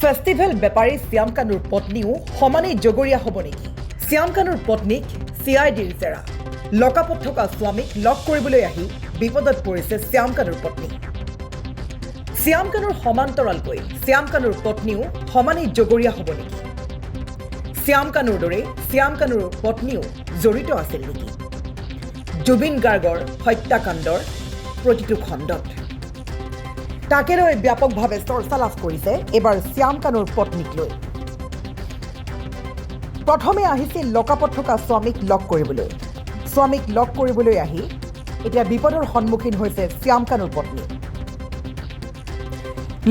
Festival বেপাৰী শ্যাম কানুৰ পত্নীও সমানেই জগৰীয়া হ'ব নেকি? শ্যাম কানুৰ পত্নীক CIDৰ জেৰা। লকআপত থকা স্বামীক লগ কৰিবলৈ আহি বিপদত পৰিছে শ্যাম কানুৰ পত্নী। শ্যাম কানুৰ সমান্তৰালকৈ শ্যাম কানুৰ পত্নীও সমানেই জগৰীয়া হ'ব নেকি? শ্যাম কানুৰ দৰে শ্যাম কানুৰ পত্নীও জড়িত আছিল নেকি জুবিন গাৰ্গৰ হত্যাকাণ্ডৰ প্ৰতিটো খণ্ডত? তাকে লৈ ব্যাপকভাৱে চৰ্চা লাভ কৰিছে এবাৰ শ্যাম কানুৰ পত্নীক লৈ। প্ৰথমে আহিছিল লকআপত থকা স্বামীক লগ কৰিবলৈ আহি এতিয়া বিপদৰ সন্মুখীন হৈছে শ্যাম কানুৰ পত্নী।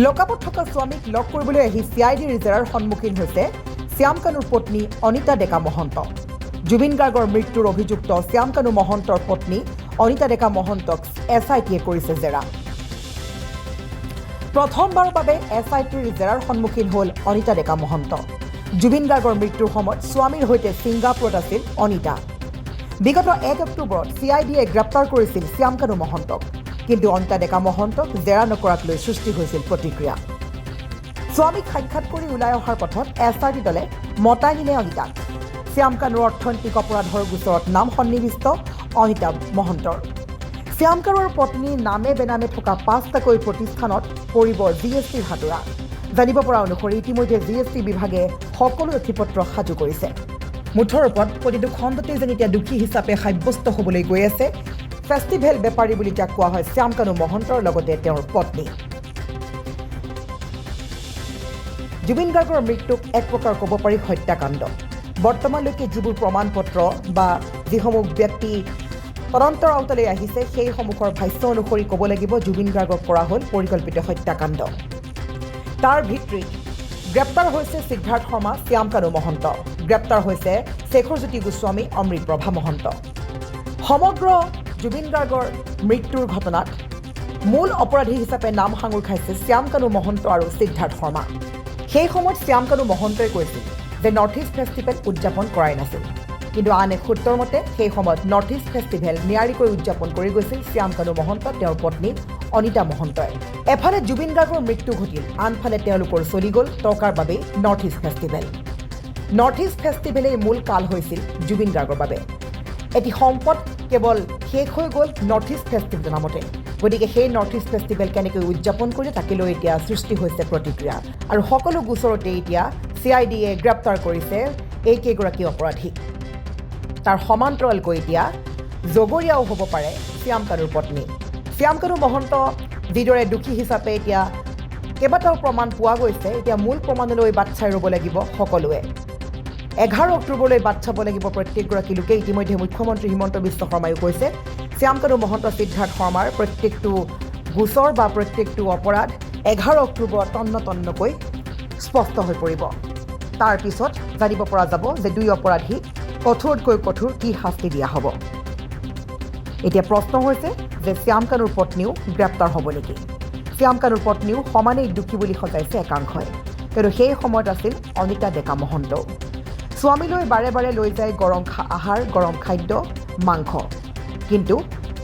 লকআপত থকা স্বামীক লগ কৰিবলৈ আহি CIDৰ জেৰাৰ সন্মুখীন হৈছে শ্যাম কানুৰ পত্নী অনিতা ডেকা মহন্ত। জুবিন গাৰ্গৰ মৃত্যুৰ অভিযুক্ত শ্যাম কানু মহন্তৰ পত্নী অনিতা ডেকা মহন্তক SITয়ে কৰিছে জেৰা। প্ৰথমবাৰৰ বাবে SITৰ জেৰাৰ সন্মুখীন হ'ল অনিতা ডেকা মহন্ত। জুবিন গাৰ্গৰ মৃত্যুৰ সময়ত স্বামীৰ সৈতে ছিংগাপুৰত আছিল অনিতা। বিগত 1 অক্টোবৰত CIDয়ে গ্ৰেপ্তাৰ কৰিছিল শ্যাম কানু মহন্তক, কিন্তু অনিতা ডেকা মহন্তক জেৰা নকৰাক লৈ সৃষ্টি হৈছিল প্ৰতিক্ৰিয়া। স্বামীক সাক্ষাৎ কৰি ওলাই অহাৰ পথত SIT দলে মতাই নিলে অনিতাক। শ্যাম কানুৰ অৰ্থনৈতিক অপৰাধৰ গোচৰত নাম সন্নিৱিষ্ট অনিতা মহন্তৰ। শ্যাম কানুৰ পত্নীৰ নামে বেনামে থকা 5টাকৈ প্ৰতিষ্ঠানত পৰিব GSTৰ হাতোৰা। জানিব পৰা অনুসৰি ইতিমধ্যে GST বিভাগে সকলো নথিপত্ৰ সাজু কৰিছে। মুঠৰ ওপৰত প্ৰতিটো খণ্ডতে যেন এতিয়া দোষী হিচাপে সাব্যস্ত হ'বলৈ গৈ আছে ফেষ্টিভেল বেপাৰী বুলি যাক কোৱা হয় শ্যাম কানু মহন্তৰ লগতে তেওঁৰ পত্নী। জুবিন গাৰ্গৰ মৃত্যুক এক প্ৰকাৰ ক'ব পাৰি হত্যাকাণ্ড। বৰ্তমানলৈকে যিবোৰ প্ৰমাণ পত্ৰ বা যিসমূহ ব্যক্তি তদন্তৰ আওতালৈ আহিছে সেইসমূহৰ ভাষ্য অনুসৰি ক'ব লাগিব জুবিন গাৰ্গক কৰা হ'ল পৰিকল্পিত হত্যাকাণ্ড। তাৰ ভিতৰত গ্ৰেপ্তাৰ হৈছে সিদ্ধাৰ্থ শৰ্মা, শ্যাম কানু মহন্ত। গ্ৰেপ্তাৰ হৈছে শেখৰজ্যোতি গোস্বামী, অমৃত প্ৰভা মহন্ত। সমগ্ৰ জুবিন গাৰ্গৰ মৃত্যুৰ ঘটনাত মূল অপৰাধী হিচাপে নাম সাঙুৰ খাইছে শ্যাম কানু মহন্ত আৰু সিদ্ধাৰ্থ শৰ্মা। সেই সময়ত শ্যাম কানু মহন্তই কৈছিল যে নৰ্থ ইষ্ট ফেষ্টিভেল উদযাপন কৰাই নাছিল, কিন্তু আন এক সূত্ৰৰ মতে সেই সময়ত নৰ্থ ইষ্ট ফেষ্টিভেল নিয়াৰিকৈ উদযাপন কৰি গৈছিল শ্যাম কানু মহন্ত, তেওঁৰ পত্নী অনিতা মহন্তই। এফালে জুবিন গাৰ্গৰ মৃত্যু ঘটিল, আনফালে তেওঁলোকৰ চলি গ'ল টকাৰ বাবে north east festival. North east ফেষ্টিভেলেই মূল কাল হৈছিল জুবিন গাৰ্গৰ বাবে। এটি সম্পদ কেৱল শেষ হৈ গ'ল নৰ্থ ইষ্ট ফেষ্টিভেলৰ নামতে। গতিকে সেই নৰ্থ ইষ্ট ফেষ্টিভেল কেনেকৈ উদযাপন কৰি তাকে লৈ এতিয়া সৃষ্টি হৈছে প্ৰতিক্ৰিয়া। আৰু সকলো গোচৰতে এতিয়া CIDয়ে গ্ৰেপ্তাৰ কৰিছে এইকেইগৰাকী অপৰাধীক। তাৰ সমান্তৰালকৈ এতিয়া জগৰীয়াও হ'ব পাৰে শ্যাম কানুৰ পত্নী। শ্যাম কানু মহন্ত যিদৰে দোষী হিচাপে এতিয়া কেইবাটাও প্ৰমাণ পোৱা গৈছে, এতিয়া মূল প্ৰমাণলৈ বাট চাই ৰ'ব লাগিব সকলোৱে। 11 অক্টোবৰলৈ বাট চাব লাগিব প্ৰত্যেকগৰাকী লোকে। ইতিমধ্যে মুখ্যমন্ত্ৰী হিমন্ত বিশ্ব শৰ্মায়ো কৈছে শ্যাম কানু মহন্ত, সিদ্ধাৰ্থ শৰ্মাৰ প্ৰত্যেকটো গোচৰ বা প্ৰত্যেকটো অপৰাধ 11 অক্টোবৰত তন্নতন্নকৈ স্পষ্ট হৈ পৰিব। তাৰ পিছত জানিব পৰা যাব যে দুই অপৰাধীক কঠোৰতকৈ কঠোৰ কি শাস্তি দিয়া হ'ব। এতিয়া প্ৰশ্ন হৈছে যে শ্যাম কানুৰ পত্নীও গ্ৰেপ্তাৰ হ'ব নেকি? শ্যাম কানুৰ পত্নীও সমানেই দোষী বুলি সজাইছে একাংশই, কিন্তু সেই সময়ত আছিল অনিতা ডেকা মহন্ত। স্বামীলৈ বাৰে বাৰে লৈ যায় গৰম আহাৰ, গৰম খাদ্য, মাংস, কিন্তু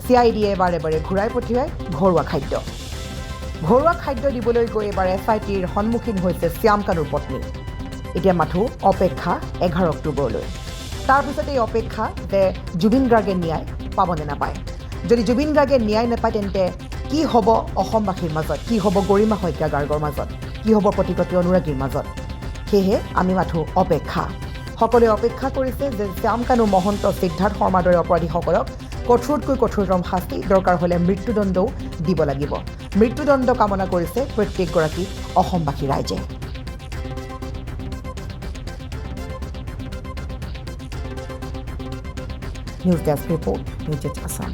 CIDয়ে বাৰে বাৰে ঘূৰাই পঠিয়ায় ঘৰুৱা খাদ্য। ঘৰুৱা খাদ্য দিবলৈ গৈ এবাৰ SITৰ সন্মুখীন হৈছে শ্যাম কানুৰ পত্নী। এতিয়া মাথো অপেক্ষা 11 অক্টোবৰলৈ। তাৰপিছত এই অপেক্ষা যে জুবিন গাৰ্গে ন্যায় পাবনে নাপায়। যদি জুবিন গাৰ্গে ন্যায় নাপায় তেন্তে কি হ'ব অসমবাসীৰ মাজত, কি হ'ব গৰিমা শইকীয়া গাৰ্গৰ মাজত, কি হ'ব প্ৰতিগৰাকী অনুৰাগীৰ মাজত। সেয়েহে আমি মাথো অপেক্ষা। সকলোৱে অপেক্ষা কৰিছে যে শ্যাম কানু মহন্ত, সিদ্ধাৰ্থ শৰ্মাৰ দৰে অপৰাধীসকলক কঠোৰতকৈ কঠোৰতম শাস্তি, দৰকাৰ হ'লে মৃত্যুদণ্ডও দিব লাগিব। মৃত্যুদণ্ড কামনা কৰিছে প্ৰত্যেকগৰাকী অসমবাসী ৰাইজে। News desk report, news Assam.